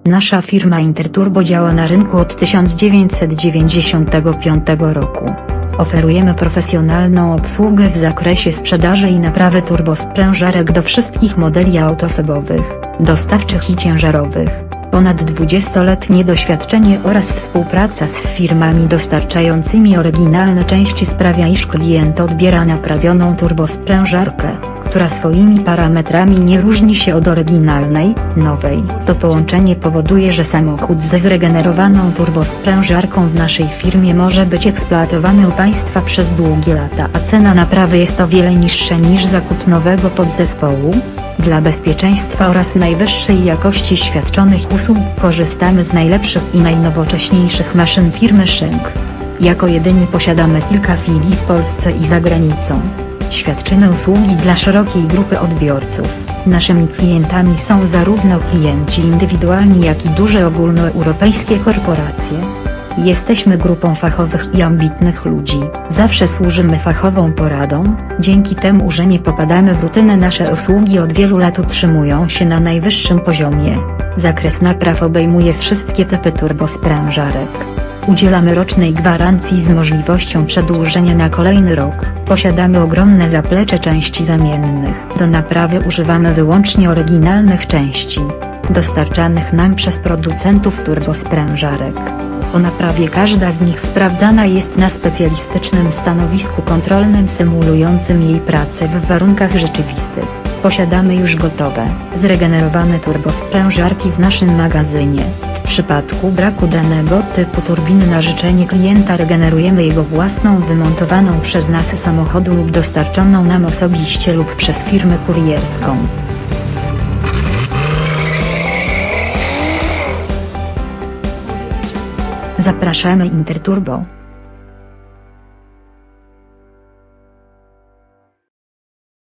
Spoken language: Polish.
Nasza firma Interturbo działa na rynku od 1995 roku. Oferujemy profesjonalną obsługę w zakresie sprzedaży i naprawy turbosprężarek do wszystkich modeli aut osobowych, dostawczych i ciężarowych. Ponad 20-letnie doświadczenie oraz współpraca z firmami dostarczającymi oryginalne części sprawia, iż klient odbiera naprawioną turbosprężarkę, która swoimi parametrami nie różni się od oryginalnej, nowej. To połączenie powoduje, że samochód ze zregenerowaną turbosprężarką w naszej firmie może być eksploatowany u Państwa przez długie lata, a cena naprawy jest o wiele niższa niż zakup nowego podzespołu. Dla bezpieczeństwa oraz najwyższej jakości świadczonych usług korzystamy z najlepszych i najnowocześniejszych maszyn firmy Schenck. Jako jedyni posiadamy kilka filii w Polsce i za granicą. Świadczymy usługi dla szerokiej grupy odbiorców. Naszymi klientami są zarówno klienci indywidualni, jak i duże ogólnoeuropejskie korporacje. Jesteśmy grupą fachowych i ambitnych ludzi. Zawsze służymy fachową poradą, dzięki temu, że nie popadamy w rutynę. Nasze usługi od wielu lat utrzymują się na najwyższym poziomie. Zakres napraw obejmuje wszystkie typy turbosprężarek. Udzielamy rocznej gwarancji z możliwością przedłużenia na kolejny rok. Posiadamy ogromne zaplecze części zamiennych. Do naprawy używamy wyłącznie oryginalnych części, dostarczanych nam przez producentów turbosprężarek. Po naprawie każda z nich sprawdzana jest na specjalistycznym stanowisku kontrolnym symulującym jej pracę w warunkach rzeczywistych. Posiadamy już gotowe, zregenerowane turbosprężarki w naszym magazynie. W przypadku braku danego typu turbiny na życzenie klienta regenerujemy jego własną wymontowaną przez nas samochodu lub dostarczoną nam osobiście lub przez firmę kurierską. Zapraszamy Interturbo.